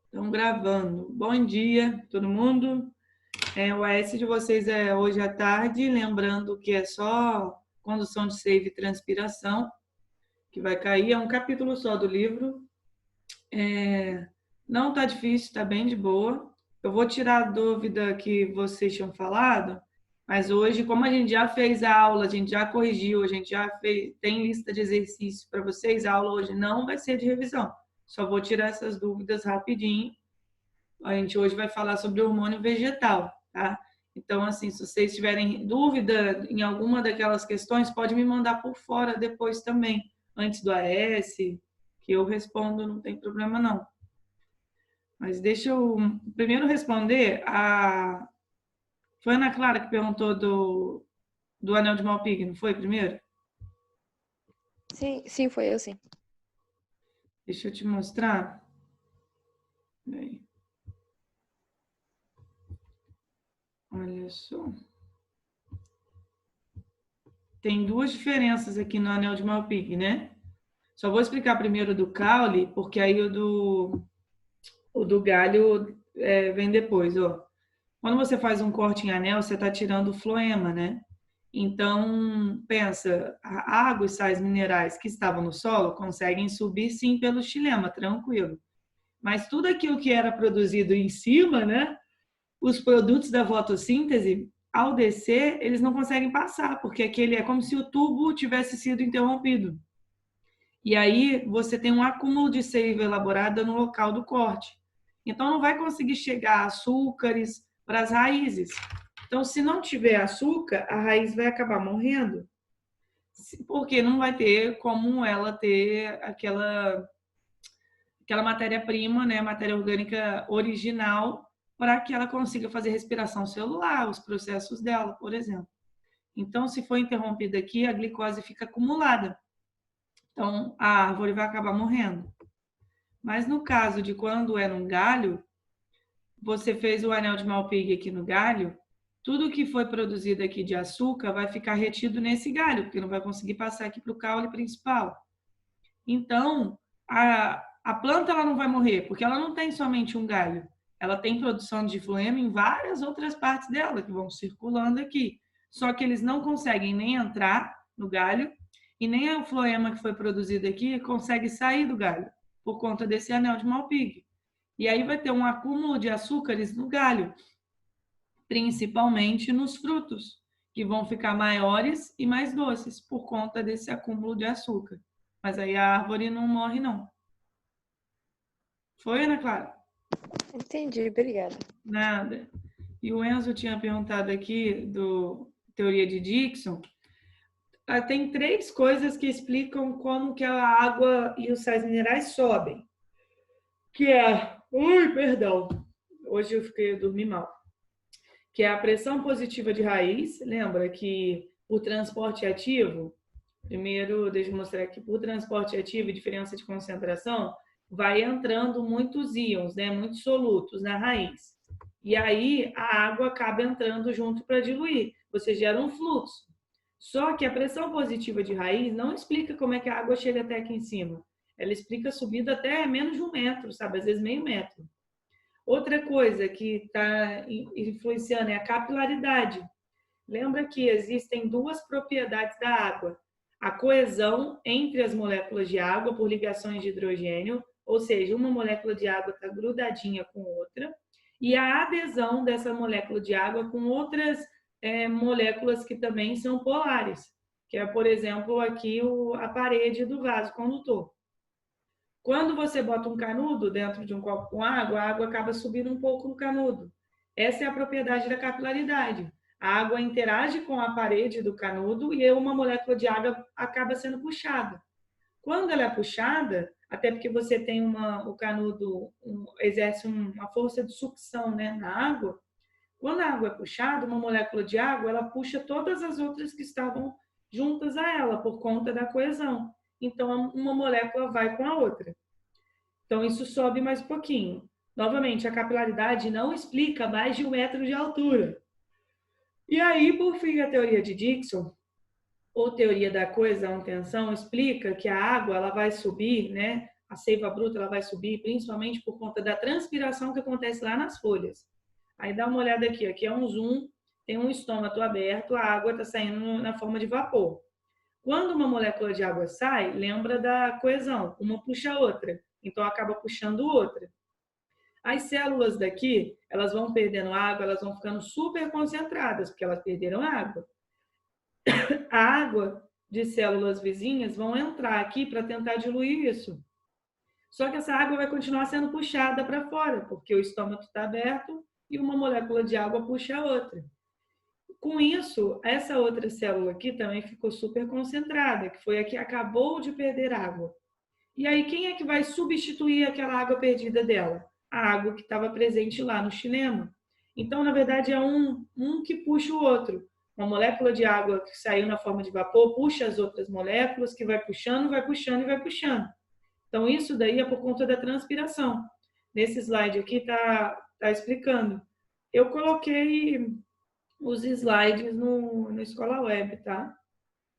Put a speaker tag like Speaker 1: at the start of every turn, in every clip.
Speaker 1: Estão gravando. Bom dia, todo mundo. O AS de vocês é hoje à tarde, lembrando que é só condução de save e transpiração que vai cair. É um capítulo só do livro. Não está difícil, está bem de boa. Eu vou tirar a dúvida que vocês tinham falado, mas hoje, como a gente já fez a aula, a gente já corrigiu, a gente já fez, tem lista de exercícios para vocês, a aula hoje não vai ser de revisão. Só vou tirar essas dúvidas rapidinho. A gente hoje vai falar sobre hormônio vegetal, tá? Então, assim, se vocês tiverem dúvida em alguma daquelas questões, pode me mandar por fora depois também, antes do AS, que eu respondo, não tem problema não. Mas deixa eu primeiro responder a... Foi a Ana Clara que perguntou do anel de Malpighi, não foi primeiro?
Speaker 2: Sim, foi eu, sim.
Speaker 1: Deixa eu te mostrar. Aí. Olha só. Tem duas diferenças aqui no anel de Malpighi, né? Só vou explicar primeiro do caule, porque aí o do galho vem depois. Ó. Quando você faz um corte em anel, você está tirando o floema, né? Então, pensa, a água e sais minerais que estavam no solo conseguem subir sim pelo xilema, tranquilo. Mas tudo aquilo que era produzido em cima, né? Os produtos da fotossíntese, ao descer, eles não conseguem passar, porque aquele é como se o tubo tivesse sido interrompido. E aí você tem um acúmulo de seiva elaborada no local do corte. Então não vai conseguir chegar açúcares para as raízes. Então, se não tiver açúcar, a raiz vai acabar morrendo, porque não vai ter como ela ter aquela matéria-prima, né, matéria orgânica original, para que ela consiga fazer respiração celular, os processos dela, por exemplo. Então, se for interrompida aqui, a glicose fica acumulada. Então, a árvore vai acabar morrendo. Mas no caso de quando é num galho, você fez o anel de Malpighi aqui no galho, tudo que foi produzido aqui de açúcar vai ficar retido nesse galho, porque não vai conseguir passar aqui para o caule principal. Então, a planta ela não vai morrer, porque ela não tem somente um galho. Ela tem produção de floema em várias outras partes dela, que vão circulando aqui. Só que eles não conseguem nem entrar no galho, e nem o floema que foi produzido aqui consegue sair do galho, por conta desse anel de Malpighi. E aí vai ter um acúmulo de açúcares no galho, principalmente nos frutos, que vão ficar maiores e mais doces por conta desse acúmulo de açúcar. Mas aí a árvore não morre, não. Foi, Ana Clara?
Speaker 2: Entendi, obrigada.
Speaker 1: Nada. E o Enzo tinha perguntado aqui do teoria de Dixon. Tem três coisas que explicam como que a água e os sais minerais sobem. Que é... Ui, perdão. Hoje eu dormi mal. Que é a pressão positiva de raiz. Lembra que o transporte ativo, primeiro, deixa eu mostrar aqui, por transporte ativo e diferença de concentração, vai entrando muitos íons, né, muitos solutos na raiz. E aí a água acaba entrando junto para diluir. Você gera um fluxo. Só que a pressão positiva de raiz não explica como é que a água chega até aqui em cima. Ela explica a subida até menos de 1 metro, sabe? Às vezes meio metro. Outra coisa que está influenciando é a capilaridade. Lembra que existem duas propriedades da água: a coesão entre as moléculas de água por ligações de hidrogênio, ou seja, uma molécula de água está grudadinha com outra, e a adesão dessa molécula de água com outras moléculas que também são polares, que é, por exemplo, aqui a parede do vaso condutor. Quando você bota um canudo dentro de um copo com água, a água acaba subindo um pouco no canudo. Essa é a propriedade da capilaridade. A água interage com a parede do canudo e uma molécula de água acaba sendo puxada. Quando ela é puxada, até porque você tem o canudo exerce uma força de sucção, né, na água. Quando a água é puxada, uma molécula de água, ela puxa todas as outras que estavam juntas a ela por conta da coesão. Então, uma molécula vai com a outra. Então, isso sobe mais um pouquinho. Novamente, a capilaridade não explica mais de 1 metro de altura. E aí, por fim, a teoria de Dixon, ou teoria da coesão-tensão, explica que a água ela vai subir, né, a seiva bruta ela vai subir, principalmente por conta da transpiração que acontece lá nas folhas. Aí dá uma olhada aqui, aqui é um zoom, tem um estômago aberto, a água está saindo na forma de vapor. Quando uma molécula de água sai, lembra da coesão, uma puxa a outra, então acaba puxando outra. As células daqui, elas vão perdendo água, elas vão ficando super concentradas, porque elas perderam água. A água de células vizinhas vão entrar aqui para tentar diluir isso. Só que essa água vai continuar sendo puxada para fora, porque o estômago está aberto e uma molécula de água puxa a outra. Com isso, essa outra célula aqui também ficou super concentrada, que foi a que acabou de perder água. E aí, quem é que vai substituir aquela água perdida dela? A água que estava presente lá no xilema. Então, na verdade, é um que puxa o outro. Uma molécula de água que saiu na forma de vapor puxa as outras moléculas, que vai puxando e vai puxando. Então, isso daí é por conta da transpiração. Nesse slide aqui está explicando. Eu coloquei os slides no Escola Web, tá?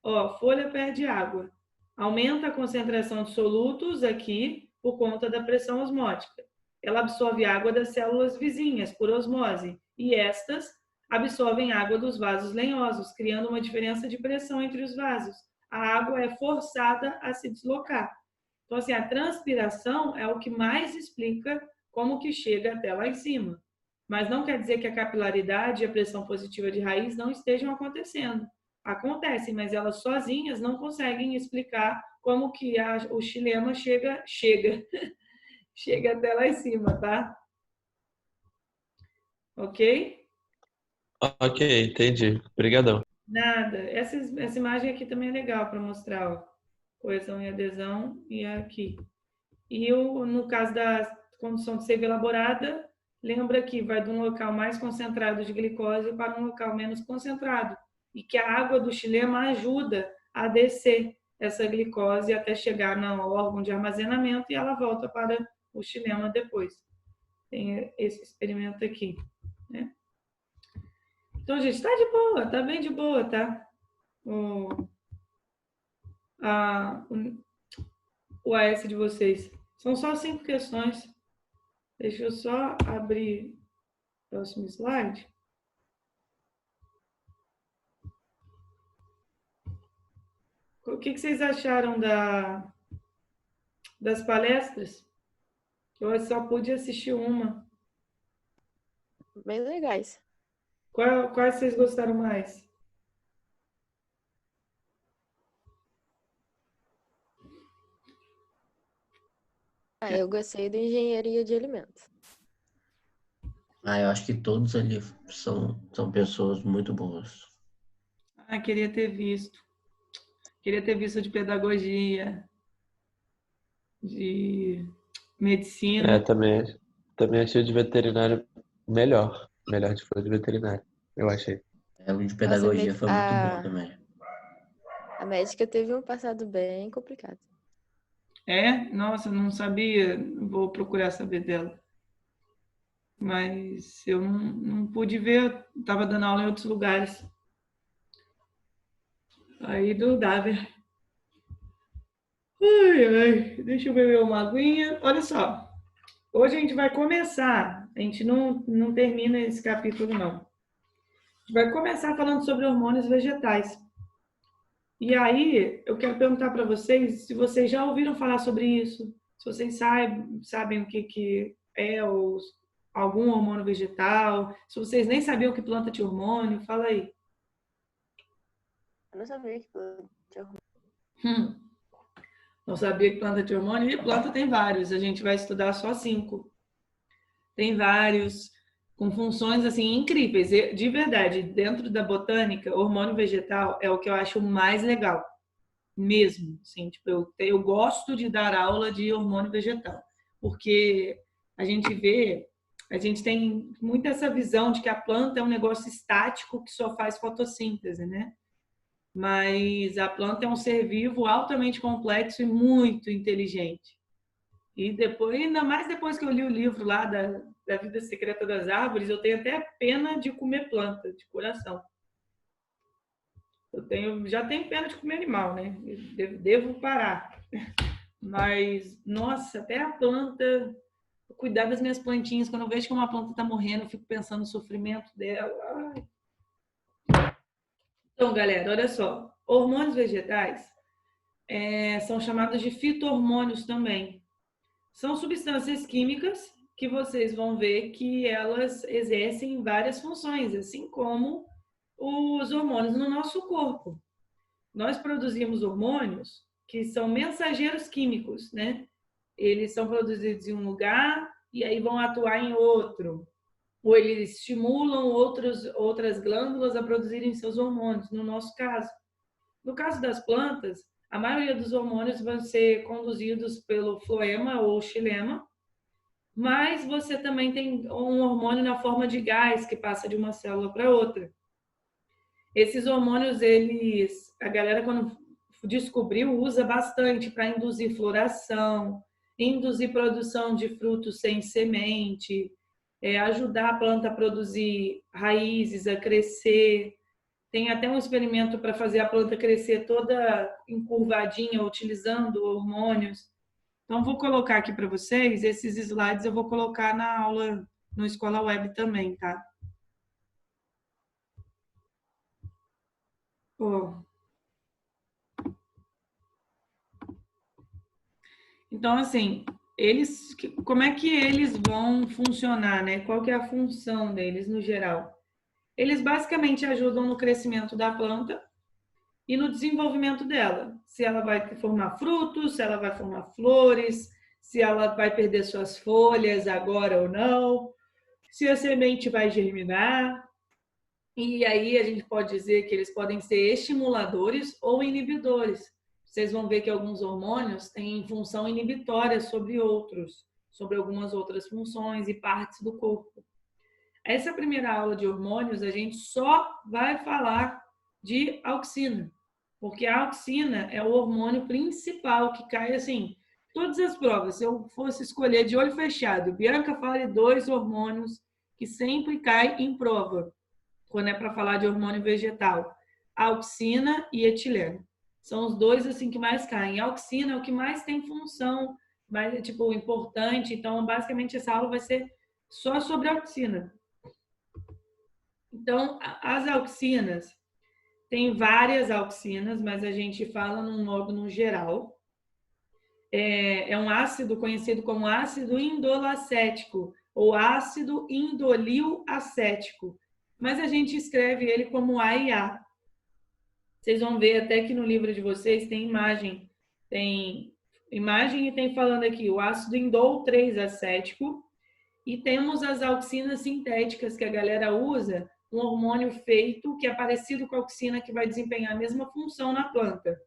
Speaker 1: Ó, folha perde água. Aumenta a concentração de solutos aqui por conta da pressão osmótica. Ela absorve água das células vizinhas por osmose e estas absorvem água dos vasos lenhosos, criando uma diferença de pressão entre os vasos. A água é forçada a se deslocar. Então, assim, a transpiração é o que mais explica como que chega até lá em cima. Mas não quer dizer que a capilaridade e a pressão positiva de raiz não estejam acontecendo. Acontecem, mas elas sozinhas não conseguem explicar como que o xilema chega até lá em cima, tá? Ok?
Speaker 3: Ok, entendi. Obrigadão.
Speaker 1: Nada. Essa imagem aqui também é legal para mostrar, ó. Coesão e adesão e aqui. E no caso da condução de seiva elaborada, lembra que vai de um local mais concentrado de glicose para um local menos concentrado. E que a água do xilema ajuda a descer essa glicose até chegar no órgão de armazenamento e ela volta para o xilema depois. Tem esse experimento aqui, né? Então, gente, tá de boa, tá bem de boa, tá? O AS de vocês. São só 5 questões. Deixa eu só abrir o próximo slide. O que vocês acharam das palestras? Eu só pude assistir uma.
Speaker 2: Bem legais.
Speaker 1: Quais vocês gostaram mais?
Speaker 2: Eu gostei da engenharia de alimentos.
Speaker 4: Eu acho que todos ali são pessoas muito boas.
Speaker 1: Queria ter visto. Queria ter visto de pedagogia, de medicina.
Speaker 3: Também achei o de veterinário melhor. Melhor de folha de veterinário, eu achei.
Speaker 4: O de pedagogia foi muito bom também.
Speaker 2: A médica teve um passado bem complicado.
Speaker 1: Nossa, não sabia. Vou procurar saber dela. Mas eu não pude ver. Estava dando aula em outros lugares. Aí do Daver. Ai, deixa eu beber uma aguinha. Olha só. Hoje a gente vai começar. A gente não termina esse capítulo, não. A gente vai começar falando sobre hormônios vegetais. E aí, eu quero perguntar para vocês se vocês já ouviram falar sobre isso, se vocês sabem o que é algum hormônio vegetal, se vocês nem sabiam que planta tinha hormônio, fala aí.
Speaker 2: Eu não sabia que planta tinha hormônio.
Speaker 1: Não sabia que planta tinha hormônio? E planta tem vários, a gente vai estudar só 5. Tem vários, com funções assim incríveis. De verdade, dentro da botânica, hormônio vegetal é o que eu acho mais legal. Mesmo, assim, tipo, eu gosto de dar aula de hormônio vegetal, porque a gente tem muito essa visão de que a planta é um negócio estático que só faz fotossíntese, né? Mas a planta é um ser vivo altamente complexo e muito inteligente. E depois, ainda mais depois que eu li o livro lá da Vida Secreta das Árvores, eu tenho até pena de comer planta, de coração. Já tenho pena de comer animal, né? Devo parar. Mas, nossa, até a planta, cuidar das minhas plantinhas, quando eu vejo que uma planta está morrendo, eu fico pensando no sofrimento dela. Ai. Então, galera, olha só. Hormônios vegetais são chamados de fito-hormônios também. São substâncias químicas que vocês vão ver que elas exercem várias funções, assim como os hormônios no nosso corpo. Nós produzimos hormônios que são mensageiros químicos, né? Eles são produzidos em um lugar e aí vão atuar em outro. Ou eles estimulam outras glândulas a produzirem seus hormônios, no nosso caso. No caso das plantas, a maioria dos hormônios vão ser conduzidos pelo floema ou xilema, mas você também tem um hormônio na forma de gás que passa de uma célula para outra. Esses hormônios, a galera quando descobriu, usa bastante para induzir floração, induzir produção de frutos sem semente, ajudar a planta a produzir raízes, a crescer. Tem até um experimento para fazer a planta crescer toda encurvadinha, utilizando hormônios. Então, vou colocar aqui para vocês, esses slides eu vou colocar na aula no Escola Web também, tá? Então, assim, como é que eles vão funcionar, né? Qual que é a função deles no geral? Eles basicamente ajudam no crescimento da planta e no desenvolvimento dela. Se ela vai formar frutos, se ela vai formar flores, se ela vai perder suas folhas agora ou não, se a semente vai germinar. E aí a gente pode dizer que eles podem ser estimuladores ou inibidores. Vocês vão ver que alguns hormônios têm função inibitória sobre outros, sobre algumas outras funções e partes do corpo. Essa primeira aula de hormônios, a gente só vai falar de auxina, porque a auxina é o hormônio principal que cai assim, todas as provas, se eu fosse escolher de olho fechado, Bianca, fale 2 hormônios que sempre caem em prova, quando é para falar de hormônio vegetal, auxina e etileno. São os 2 assim que mais caem. A auxina é o que mais tem função, mais tipo importante. Então, basicamente essa aula vai ser só sobre a auxina. Então, as auxinas, tem várias auxinas, mas a gente fala num modo no geral. É um ácido conhecido como ácido indolacético ou ácido indolil acético, mas a gente escreve ele como AIA. Vocês vão ver até que no livro de vocês tem imagem e tem falando aqui o ácido indol 3-acético e temos as auxinas sintéticas que a galera usa, um hormônio feito que é parecido com a auxina que vai desempenhar a mesma função na planta,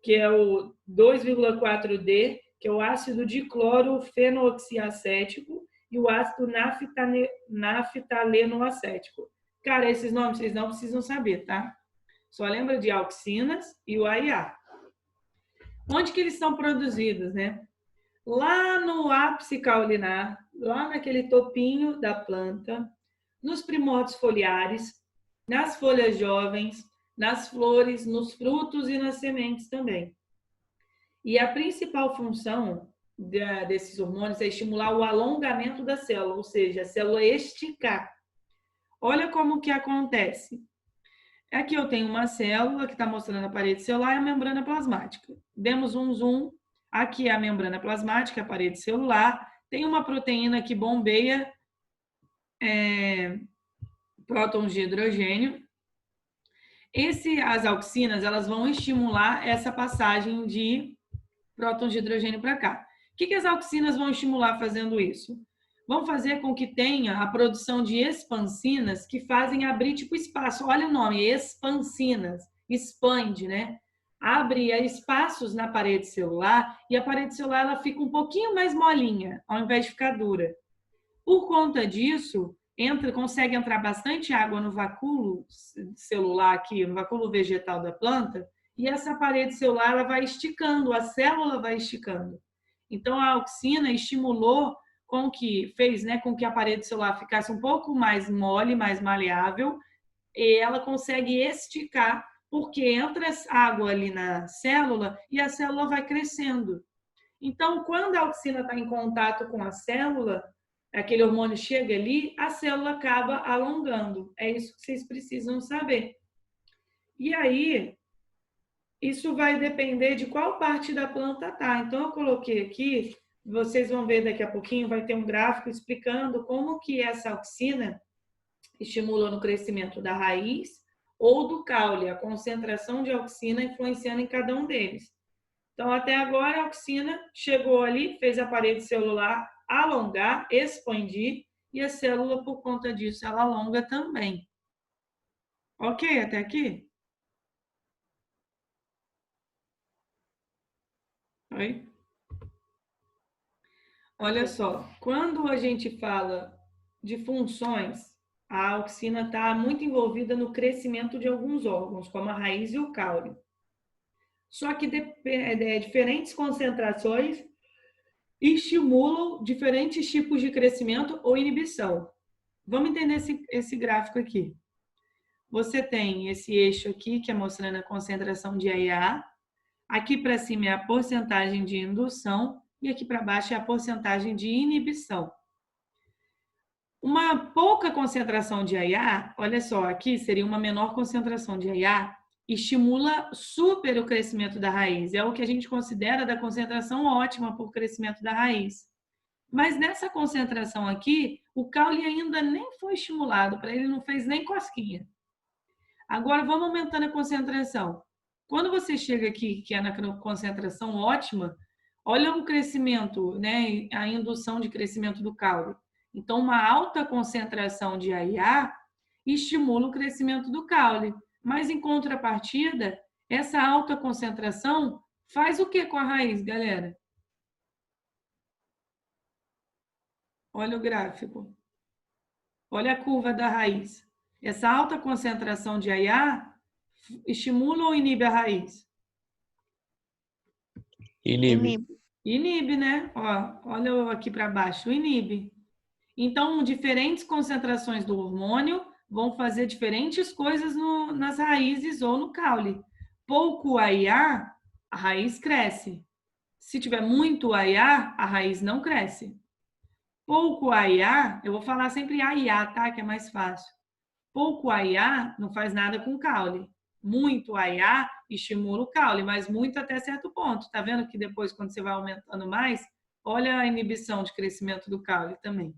Speaker 1: que é o 2,4-D, que é o ácido diclorofenoxiacético e o ácido naftalenoacético. Cara, esses nomes vocês não precisam saber, tá? Só lembra de auxinas e o AIA. Onde que eles são produzidos, né? Lá no ápice caulinar, lá naquele topinho da planta, nos primórdios foliares, nas folhas jovens, nas flores, nos frutos e nas sementes também. E a principal função desses hormônios é estimular o alongamento da célula, ou seja, a célula esticar. Olha como que acontece. Aqui eu tenho uma célula que está mostrando a parede celular e a membrana plasmática. Demos um zoom. Aqui é a membrana plasmática, a parede celular. Tem uma proteína que bombeia prótons de hidrogênio. As auxinas, elas vão estimular essa passagem de prótons de hidrogênio para cá. O que as auxinas vão estimular fazendo isso? Vão fazer com que tenha a produção de expansinas que fazem abrir tipo espaço. Olha o nome, expansinas. Expande, né? Abre espaços na parede celular e a parede celular ela fica um pouquinho mais molinha, ao invés de ficar dura. Por conta disso, consegue entrar bastante água no vacúolo celular aqui, no vacúolo vegetal da planta, e essa parede celular ela vai esticando, a célula vai esticando. Então, a auxina estimulou fez com que a parede celular ficasse um pouco mais mole, mais maleável, e ela consegue esticar, porque entra água ali na célula e a célula vai crescendo. Então, quando a auxina está em contato com a célula, aquele hormônio chega ali, a célula acaba alongando. É isso que vocês precisam saber. E aí, isso vai depender de qual parte da planta tá. Então, eu coloquei aqui, vocês vão ver daqui a pouquinho, vai ter um gráfico explicando como que essa auxina estimula no crescimento da raiz ou do caule, a concentração de auxina influenciando em cada um deles. Então, até agora, a auxina chegou ali, fez a parede celular alongar, expandir, e a célula, por conta disso, ela alonga também. Ok até aqui? Oi? Olha só, quando a gente fala de funções, a auxina está muito envolvida no crescimento de alguns órgãos, como a raiz e o caule. Só que diferentes concentrações estimulam diferentes tipos de crescimento ou inibição. Vamos entender esse gráfico aqui. Você tem esse eixo aqui, que é mostrando a concentração de IA. Aqui para cima é a porcentagem de indução e aqui para baixo é a porcentagem de inibição. Uma pouca concentração de IA, olha só, aqui seria uma menor concentração de IA, estimula super o crescimento da raiz. É o que a gente considera da concentração ótima para o crescimento da raiz. Mas nessa concentração aqui, o caule ainda nem foi estimulado, para ele não fez nem cosquinha. Agora vamos aumentando a concentração. Quando você chega aqui, que é na concentração ótima, olha o crescimento, né, a indução de crescimento do caule. Então, uma alta concentração de AIA estimula o crescimento do caule. Mas, em contrapartida, essa alta concentração faz o que com a raiz, galera? Olha o gráfico. Olha a curva da raiz. Essa alta concentração de AIA estimula ou inibe a raiz?
Speaker 3: Inibe.
Speaker 1: Inibe, né? Ó, olha aqui para baixo, inibe. Então, diferentes concentrações do hormônio vão fazer diferentes coisas nas raízes ou no caule. Pouco AIA, a raiz cresce. Se tiver muito AIA, a raiz não cresce. Pouco AIA, eu vou falar sempre AIA, tá? Que é mais fácil. Pouco AIA não faz nada com o caule. Muito AIA estimula o caule, mas muito até certo ponto. Tá vendo que depois, quando você vai aumentando mais, olha a inibição de crescimento do caule também.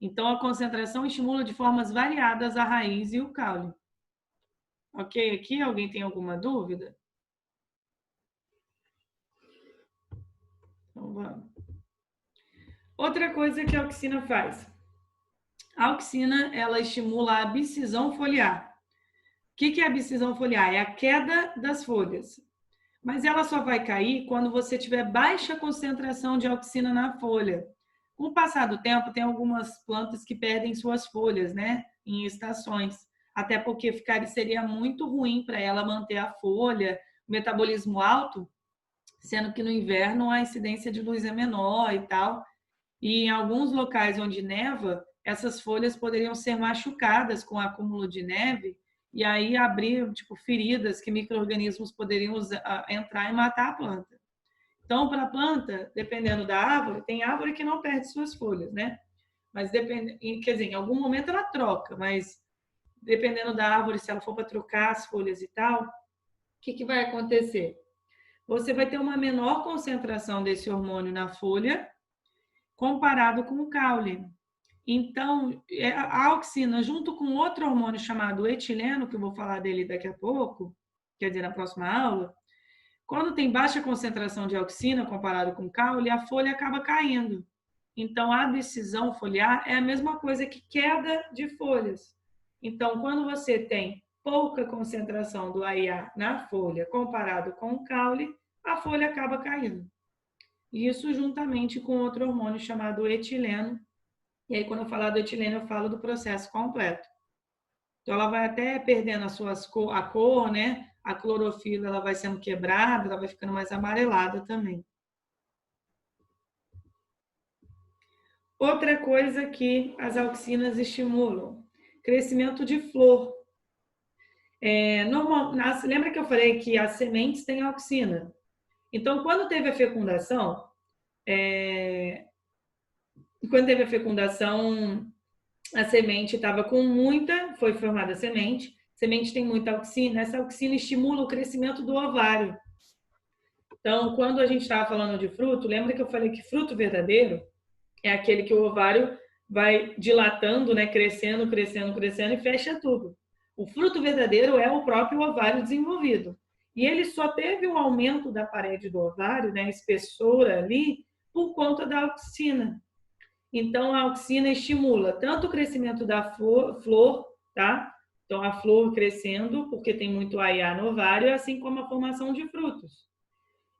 Speaker 1: Então, a concentração estimula de formas variadas a raiz e o caule. Ok? Aqui, alguém tem alguma dúvida? Então, vamos. Outra coisa que a auxina faz. A auxina, ela estimula a abscisão foliar. O que é a abscisão foliar? É a queda das folhas. Mas ela só vai cair quando você tiver baixa concentração de auxina na folha. Com o passar do tempo, tem algumas plantas que perdem suas folhas, né? Em estações. Até porque seria muito ruim para ela manter a folha, o metabolismo alto, sendo que no inverno a incidência de luz é menor e tal. E em alguns locais onde neva, essas folhas poderiam ser machucadas com o acúmulo de neve e aí abrir tipo feridas que micro-organismos poderiam entrar e matar a planta. Então, para a planta, dependendo da árvore, tem árvore que não perde suas folhas, né? Mas quer dizer, em algum momento ela troca, mas dependendo da árvore, se ela for para trocar as folhas e tal, o que vai acontecer? Você vai ter uma menor concentração desse hormônio na folha comparado com o caule. Então, a auxina, junto com outro hormônio chamado etileno, que eu vou falar dele daqui a pouco, quer dizer, na próxima aula, quando tem baixa concentração de auxina comparado com caule, a folha acaba caindo. Então, a abscisão foliar é a mesma coisa que queda de folhas. Então, quando você tem pouca concentração do AIA na folha comparado com o caule, a folha acaba caindo. Isso juntamente com outro hormônio chamado etileno. E aí, quando eu falar do etileno, eu falo do processo completo. Então, ela vai até perdendo a cor, né? A clorofila ela vai sendo quebrada, ela vai ficando mais amarelada também. Outra coisa que as auxinas estimulam, crescimento de flor. Lembra que eu falei que as sementes têm auxina? Então, quando teve a fecundação, a semente estava com foi formada a semente tem muita auxina, essa auxina estimula o crescimento do ovário. Então, quando a gente estava falando de fruto, lembra que eu falei que fruto verdadeiro é aquele que o ovário vai dilatando, né, crescendo, crescendo, crescendo e fecha tudo. O fruto verdadeiro é o próprio ovário desenvolvido. E ele só teve um aumento da parede do ovário, né, espessura ali, por conta da auxina. Então, a auxina estimula tanto o crescimento da flor, tá? Então, a flor crescendo, porque tem muito AIA no ovário, assim como a formação de frutos.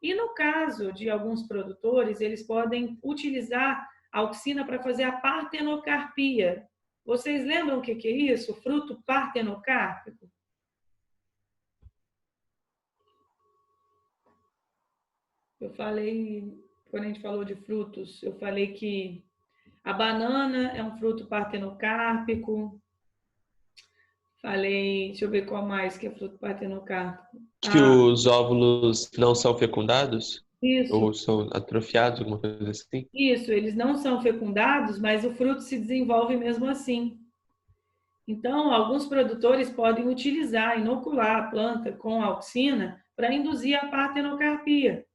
Speaker 1: E no caso de alguns produtores, eles podem utilizar a auxina para fazer a partenocarpia. Vocês lembram o que é isso? Fruto partenocárpico? Eu falei, quando a gente falou de frutos, eu falei que a banana é um fruto partenocárpico. Falei, deixa eu ver qual mais que é fruto partenocárpico.
Speaker 3: Que os óvulos não são fecundados?
Speaker 1: Isso.
Speaker 3: Ou são atrofiados, alguma coisa assim?
Speaker 1: Isso, eles não são fecundados, mas o fruto se desenvolve mesmo assim. Então, alguns produtores podem utilizar, inocular a planta com auxina para induzir a partenocarpia.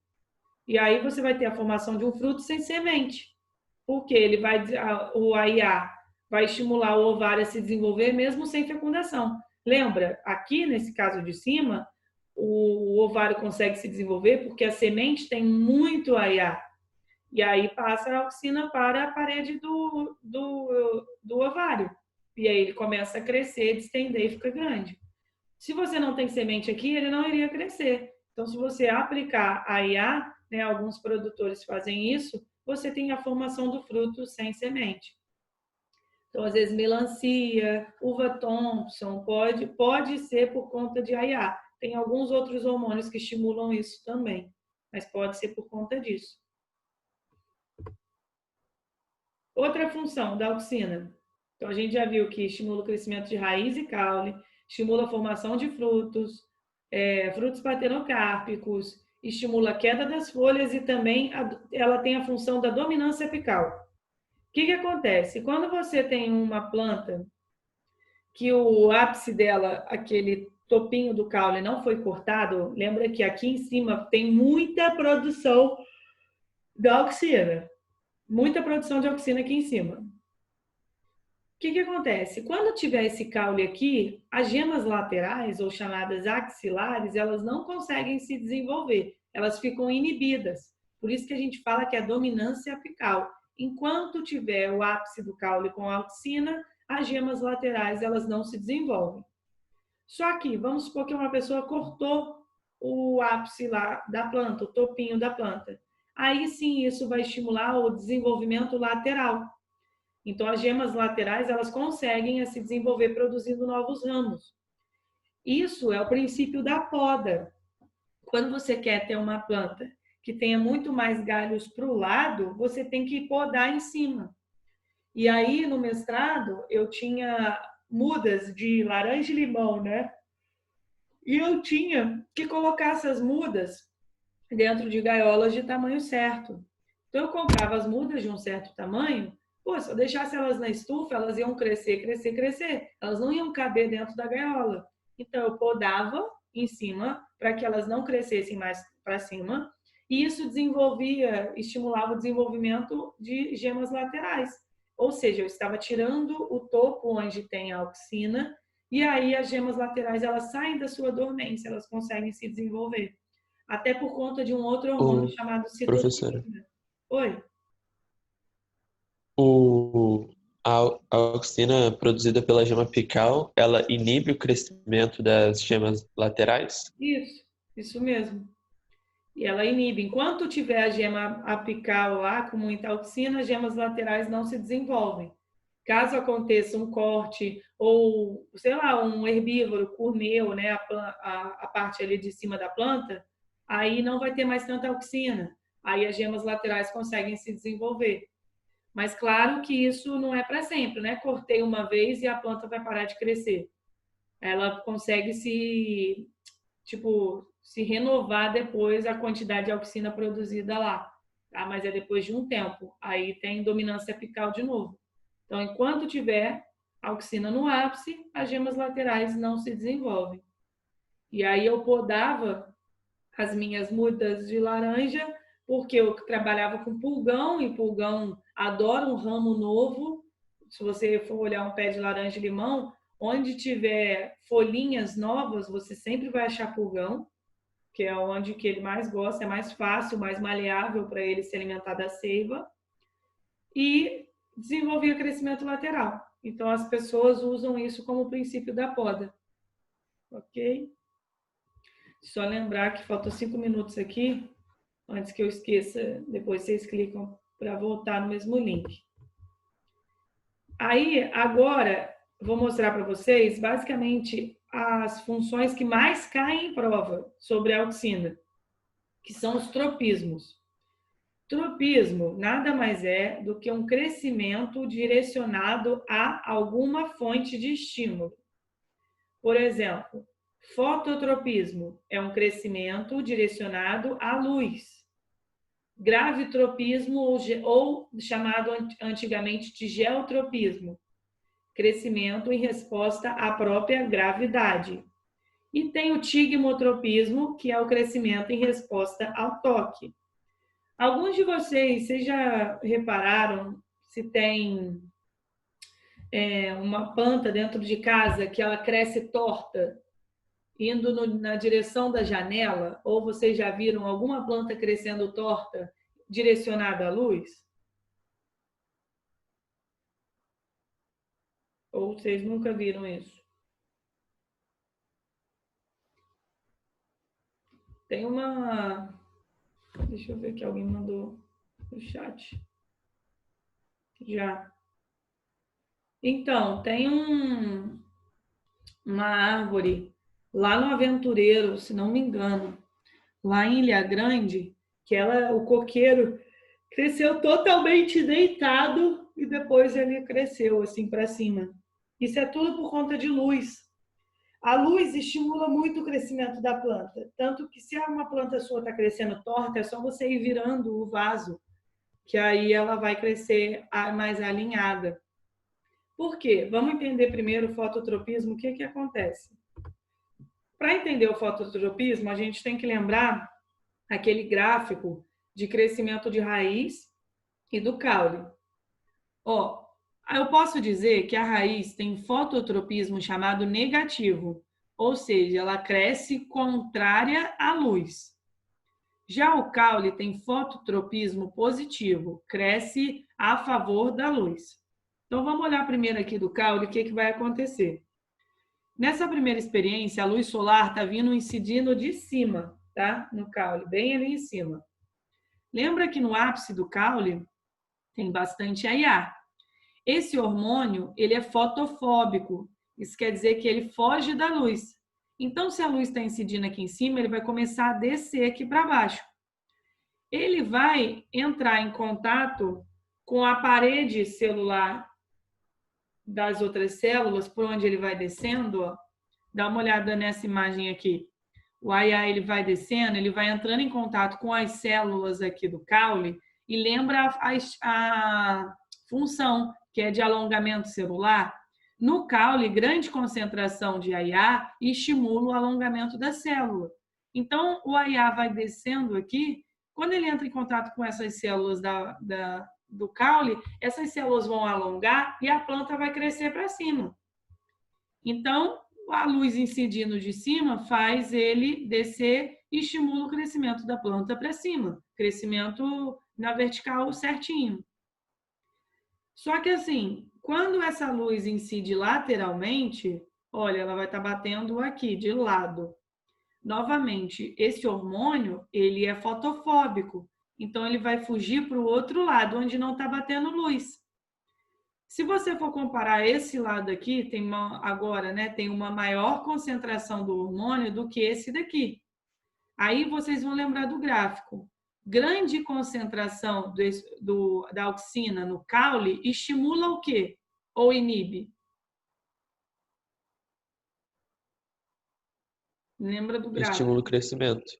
Speaker 1: E aí você vai ter a formação de um fruto sem semente. Porque o AIA vai estimular o ovário a se desenvolver mesmo sem fecundação. Lembra, aqui nesse caso de cima, o ovário consegue se desenvolver porque a semente tem muito AIA. E aí passa a auxina para a parede do ovário. E aí ele começa a crescer, distender e fica grande. Se você não tem semente aqui, ele não iria crescer. Então, se você aplicar AIA, né, alguns produtores fazem isso, você tem a formação do fruto sem semente. Então, às vezes, melancia, uva Thompson, pode ser por conta de AIA. Tem alguns outros hormônios que estimulam isso também, mas pode ser por conta disso. Outra função da auxina. Então, a gente já viu que estimula o crescimento de raiz e caule, estimula a formação de frutos, frutos partenocárpicos, estimula a queda das folhas e também ela tem a função da dominância apical. O que acontece? Quando você tem uma planta que o ápice dela, aquele topinho do caule não foi cortado, lembra que aqui em cima tem muita produção da auxina. Muita produção de auxina aqui em cima. O que acontece? Quando tiver esse caule aqui, as gemas laterais, ou chamadas axilares, elas não conseguem se desenvolver. Elas ficam inibidas. Por isso que a gente fala que é a dominância apical. Enquanto tiver o ápice do caule com auxina, as gemas laterais elas não se desenvolvem. Só que, vamos supor que uma pessoa cortou o ápice lá da planta, o topinho da planta. Aí sim, isso vai estimular o desenvolvimento lateral. Então, as gemas laterais, elas conseguem se desenvolver produzindo novos ramos. Isso é o princípio da poda. Quando você quer ter uma planta que tenha muito mais galhos para o lado, você tem que podar em cima. E aí, no mestrado, eu tinha mudas de laranja e limão, né? E eu tinha que colocar essas mudas dentro de gaiolas de tamanho certo. Então, eu comprava as mudas de um certo tamanho, se eu deixasse elas na estufa, elas iam crescer, crescer, crescer. Elas não iam caber dentro da gaiola. Então, eu podava em cima para que elas não crescessem mais para cima. E isso estimulava o desenvolvimento de gemas laterais. Ou seja, eu estava tirando o topo onde tem a auxina e aí as gemas laterais elas saem da sua dormência, elas conseguem se desenvolver. Até por conta de um outro hormônio chamado
Speaker 3: Professora,
Speaker 1: citocina. Oi?
Speaker 3: A auxina produzida pela gema apical, ela inibe o crescimento das gemas laterais?
Speaker 1: Isso mesmo. E ela inibe. Enquanto tiver a gema apical lá com muita auxina, as gemas laterais não se desenvolvem. Caso aconteça um corte ou, sei lá, um herbívoro comeu, né, a parte ali de cima da planta, aí não vai ter mais tanta auxina. Aí as gemas laterais conseguem se desenvolver. Mas claro que isso não é para sempre, né? Cortei uma vez e a planta vai parar de crescer. Ela consegue se se renovar depois a quantidade de auxina produzida lá, tá? Mas é depois de um tempo. Aí tem dominância apical de novo. Então, enquanto tiver auxina no ápice, as gemas laterais não se desenvolvem. E aí eu podava as minhas mudas de laranja, porque eu trabalhava com pulgão, e pulgão adora um ramo novo. Se você for olhar um pé de laranja e limão, onde tiver folhinhas novas, você sempre vai achar pulgão, que é onde que ele mais gosta, é mais fácil, mais maleável para ele se alimentar da seiva. E desenvolvia crescimento lateral. Então, as pessoas usam isso como princípio da poda. Ok? Só lembrar que faltam 5 minutos aqui, antes que eu esqueça, depois vocês clicam para voltar no mesmo link. Aí, agora, vou mostrar para vocês, basicamente, as funções que mais caem em prova sobre a auxina, que são os tropismos. Tropismo nada mais é do que um crescimento direcionado a alguma fonte de estímulo. Por exemplo, fototropismo é um crescimento direcionado à luz. Gravitropismo, ou chamado antigamente de geotropismo, crescimento em resposta à própria gravidade. E tem o tigmotropismo, que é o crescimento em resposta ao toque. Alguns de vocês já repararam se tem uma planta dentro de casa que ela cresce torta, indo na direção da janela? Ou vocês já viram alguma planta crescendo torta, direcionada à luz? Ou vocês nunca viram isso? Tem uma... Deixa eu ver que alguém mandou no chat. Já. Então, tem uma árvore lá no Aventureiro, se não me engano, lá em Ilha Grande, que o coqueiro cresceu totalmente deitado e depois ele cresceu assim para cima. Isso é tudo por conta de luz. A luz estimula muito o crescimento da planta, tanto que se uma planta sua está crescendo torta, é só você ir virando o vaso, que aí ela vai crescer mais alinhada. Por quê? Vamos entender primeiro o fototropismo, o que acontece? Para entender o fototropismo, a gente tem que lembrar aquele gráfico de crescimento de raiz e do caule. Eu posso dizer que a raiz tem fototropismo chamado negativo, ou seja, ela cresce contrária à luz. Já o caule tem fototropismo positivo, cresce a favor da luz. Então, vamos olhar primeiro aqui do caule, o que vai acontecer. Nessa primeira experiência, a luz solar está vindo incidindo de cima, tá? No caule, bem ali em cima. Lembra que no ápice do caule tem bastante AIA. Esse hormônio, ele é fotofóbico. Isso quer dizer que ele foge da luz. Então, se a luz está incidindo aqui em cima, ele vai começar a descer aqui para baixo. Ele vai entrar em contato com a parede celular das outras células, por onde ele vai descendo, ó. Dá uma olhada nessa imagem aqui. O AIA, ele vai descendo, ele vai entrando em contato com as células aqui do caule e lembra a função, que é de alongamento celular. No caule, grande concentração de AIA estimula o alongamento da célula. Então, o AIA vai descendo aqui, quando ele entra em contato com essas células do caule, essas células vão alongar e a planta vai crescer para cima. Então, a luz incidindo de cima faz ele descer e estimula o crescimento da planta para cima. Crescimento na vertical certinho. Só que assim, quando essa luz incide lateralmente, olha, ela vai estar batendo aqui, de lado. Novamente, esse hormônio, ele é fotofóbico. Então, ele vai fugir para o outro lado, onde não está batendo luz. Se você for comparar esse lado aqui, tem uma maior concentração do hormônio do que esse daqui. Aí vocês vão lembrar do gráfico. Grande concentração da auxina no caule estimula o quê? Ou inibe? Lembra do gráfico?
Speaker 3: Estimula o crescimento.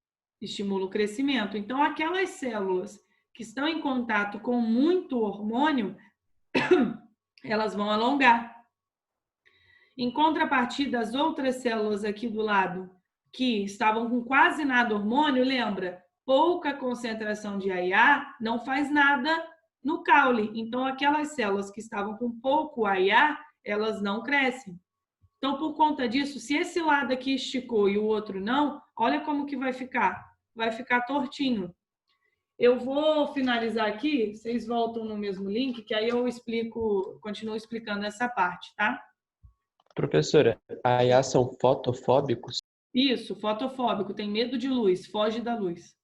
Speaker 1: Estimula o crescimento. Então, aquelas células que estão em contato com muito hormônio, elas vão alongar. Em contrapartida, as outras células aqui do lado, que estavam com quase nada hormônio, lembra? Pouca concentração de AIA não faz nada no caule. Então, aquelas células que estavam com pouco AIA, elas não crescem. Então, por conta disso, se esse lado aqui esticou e o outro não, olha como que vai ficar. Vai ficar tortinho. Eu vou finalizar aqui, vocês voltam no mesmo link, que aí eu explico, continuo explicando essa parte, tá?
Speaker 3: Professora, AIA são fotofóbicos?
Speaker 1: Isso, fotofóbico, tem medo de luz, foge da luz.